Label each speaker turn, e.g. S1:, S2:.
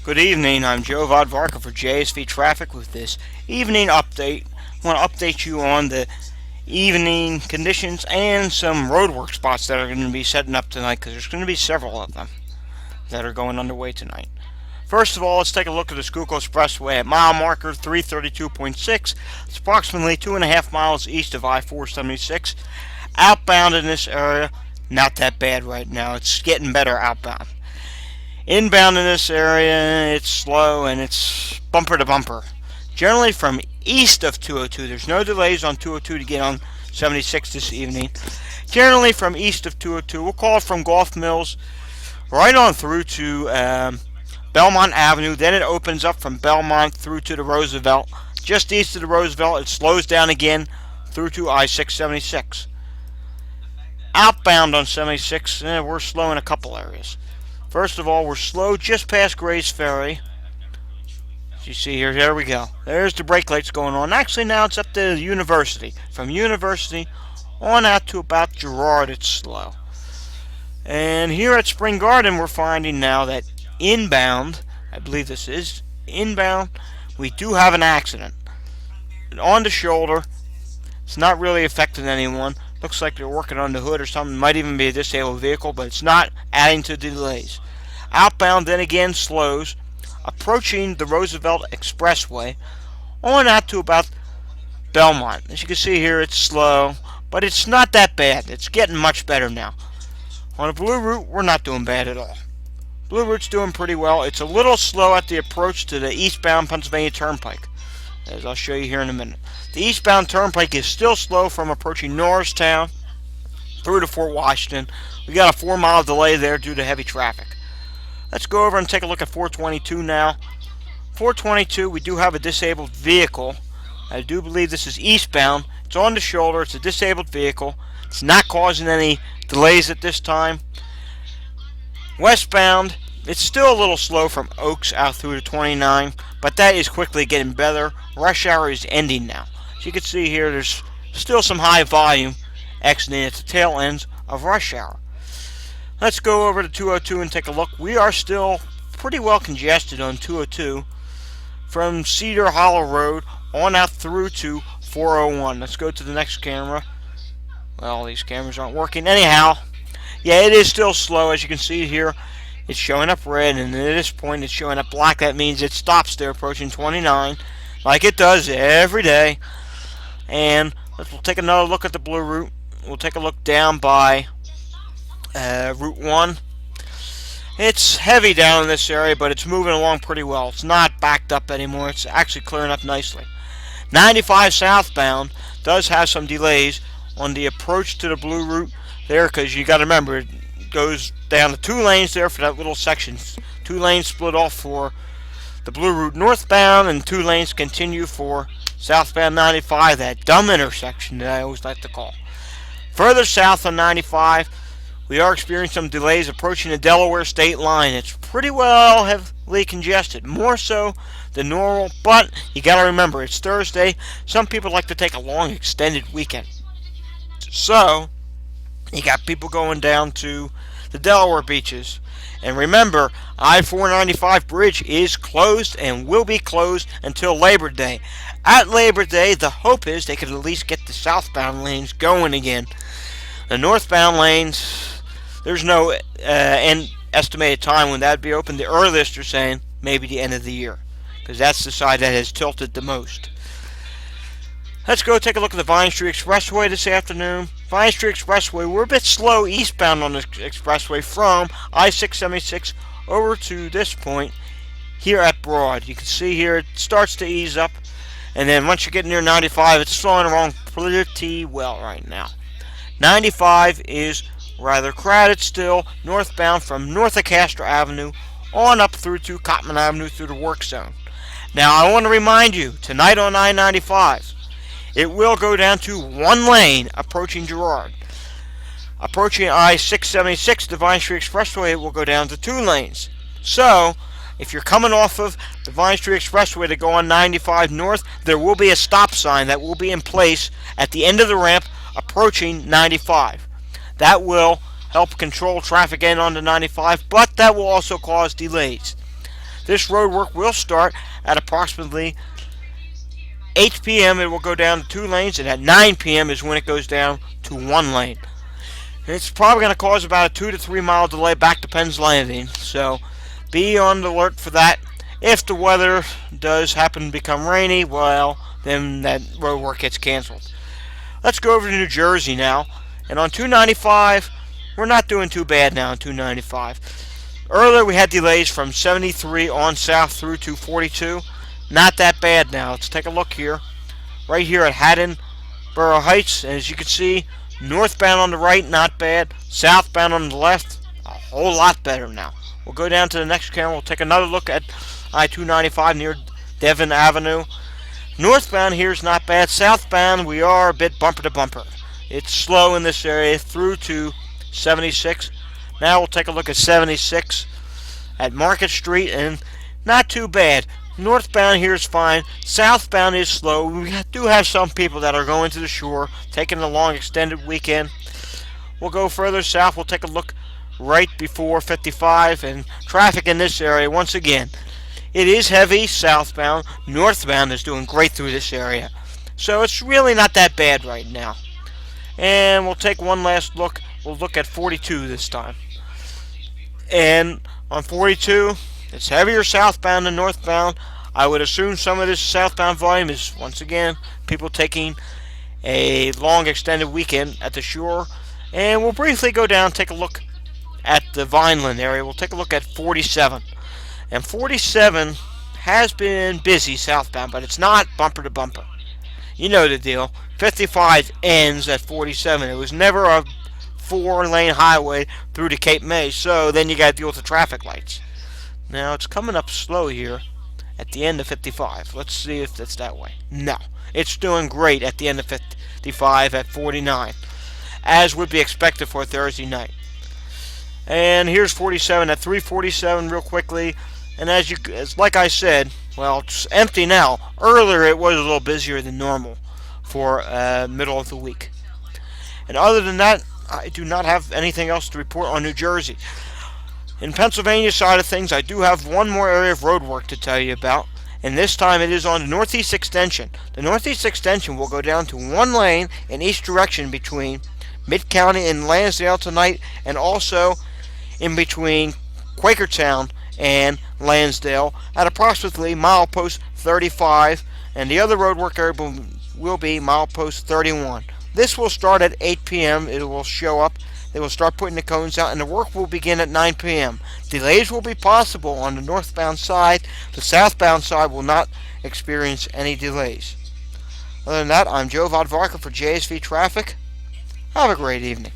S1: Good evening, I'm Joe Vodvarka for JSV Traffic with this evening update. I want to update you on the evening conditions and some roadwork spots that are going to be setting up tonight because there's going to be several of them that are going underway tonight. First of all, let's take a look at the Schuylkill Expressway at mile marker 332.6. It's approximately 2.5 miles east of I-476. Outbound in this area, not that bad right now. It's getting better outbound. Inbound in this area, it's slow and it's bumper to bumper. Generally from east of 202, there's no delays on 202 to get on 76 this evening. Generally from east of 202, we'll call it from Gulf Mills right on through to Belmont Avenue. Then it opens up from Belmont through to the Roosevelt. Just east of the Roosevelt, it slows down again through to I-676. Outbound on 76, we're slow in a couple areas. First of all, we're slow just past Gray's Ferry. As you see here, there we go. There's the brake lights going on. Actually, now it's up to University. From University on out to about Girard, it's slow. And here at Spring Garden, we're finding now that inbound, I believe this is inbound, we do have an accident. On the shoulder, it's not really affecting anyone. Looks like they're working on the hood or something. Might even be a disabled vehicle, but it's not adding to the delays. Outbound then again slows, approaching the Roosevelt Expressway on out to about Belmont. As you can see here, it's slow, but it's not that bad. It's getting much better now. On the Blue Route, we're not doing bad at all. Blue Route's doing pretty well. It's a little slow at the approach to the eastbound Pennsylvania Turnpike, as I'll show you here in a minute. The eastbound Turnpike is still slow from approaching Norristown through to Fort Washington. We got a 4-mile delay there due to heavy traffic. Let's go over and take a look at 422 now. 422, we do have a disabled vehicle. I do believe this is eastbound. It's on the shoulder. It's a disabled vehicle. It's not causing any delays at this time. Westbound, it's still a little slow from Oaks out through to 29, but that is quickly getting better. Rush hour is ending now. As you can see here, there's still some high volume exiting at the tail ends of rush hour. Let's go over to 202 and take a look. We are still pretty well congested on 202 from Cedar Hollow Road on out through to 401. Let's go to the next camera. Well, these cameras aren't working. Anyhow, yeah, it is still slow. As you can see here, it's showing up red, and at this point it's showing up black. That means it stops there approaching 29, like it does every day. And we'll take another look at the Blue Route. We'll take a look down by Route 1. It's heavy down in this area, but it's moving along pretty well. It's not backed up anymore. It's actually clearing up nicely. 95 southbound does have some delays on the approach to the Blue Route there, because you got to remember it goes down to 2 lanes there for that little section. 2 lanes split off for the Blue Route northbound, and 2 lanes continue for southbound 95, that dumb intersection that I always like to call. Further south on 95, we are experiencing some delays approaching the Delaware state line. It's pretty well heavily congested, more so than normal, but you got to remember it's Thursday. Some people like to take a long extended weekend. So, you got people going down to the Delaware beaches. And remember, I-495 bridge is closed and will be closed until Labor Day. At Labor Day, the hope is they could at least get the southbound lanes going again. The northbound lanes, there's no estimated time when that would be open. The earliest are saying maybe the end of the year, because that's the side that has tilted the most. Let's go take a look at the Vine Street Expressway this afternoon. Vine Street Expressway, we're a bit slow eastbound on the expressway from I-676 over to this point here at Broad. You can see here it starts to ease up, and then once you get near 95, it's slowing along pretty well right now. 95 is rather crowded still, northbound from north of Castro Avenue on up through to Cotman Avenue through the work zone. Now, I want to remind you, tonight on I-95, it will go down to 1 lane approaching Girard. Approaching I-676, the Vine Street Expressway, it will go down to 2 lanes. So, if you're coming off of the Vine Street Expressway to go on 95 north, there will be a stop sign that will be in place at the end of the ramp approaching 95. That will help control traffic in onto 95, but that will also cause delays. This road work will start at approximately 8 p.m. It will go down to 2 lanes, and at 9 p.m. is when it goes down to 1 lane. It's probably going to cause about a 2 to 3 mile delay back to Penn's Landing, so be on the alert for that. If the weather does happen to become rainy, well, then that road work gets canceled. Let's go over to New Jersey now, and on 295, we're not doing too bad now on 295. Earlier we had delays from 73 on south through to 42. Not that bad now. Let's take a look here. Right here at Haddon, Borough Heights, and as you can see, northbound on the right, not bad. Southbound on the left, a whole lot better now. We'll go down to the next camera. We'll take another look at I-295 near Devon Avenue. Northbound here is not bad. Southbound, we are a bit bumper to bumper. It's slow in this area through to 76. Now we'll take a look at 76 at Market Street, and not too bad. Northbound here is fine. Southbound is slow. We do have some people that are going to the shore, taking a long extended weekend. We'll go further south. We'll take a look right before 55, and traffic in this area, once again, it is heavy southbound. Northbound is doing great through this area. So it's really not that bad right now. And we'll take one last look. We'll look at 42 this time. And on 42, it's heavier southbound than northbound. I would assume some of this southbound volume is, once again, people taking a long extended weekend at the shore. And we'll briefly go down and take a look at the Vineland area. We'll take a look at 47. And 47 has been busy southbound, but it's not bumper to bumper. You know the deal. 55 ends at 47. It was never a 4-lane highway through to Cape May, so then you got to deal with the traffic lights. Now it's coming up slow here at the end of 55. Let's see if it's that way. No, it's doing great at the end of 55 at 49, as would be expected for a Thursday night. And here's 47 at 347 real quickly. And as like I said, well, it's empty now. Earlier it was a little busier than normal for middle of the week. And other than that, I do not have anything else to report on New Jersey. In Pennsylvania side of things, I do have one more area of road work to tell you about, and this time it is on the Northeast Extension. The Northeast Extension will go down to 1 lane in each direction between Mid-County and Lansdale tonight, and also in between Quakertown and Lansdale at approximately milepost 35, and the other road work area will be milepost 31. This will start at 8 p.m. It will show up. They will start putting the cones out, and the work will begin at 9 p.m. Delays will be possible on the northbound side. The southbound side will not experience any delays. Other than that, I'm Joe Vodvarka for JSV Traffic. Have a great evening.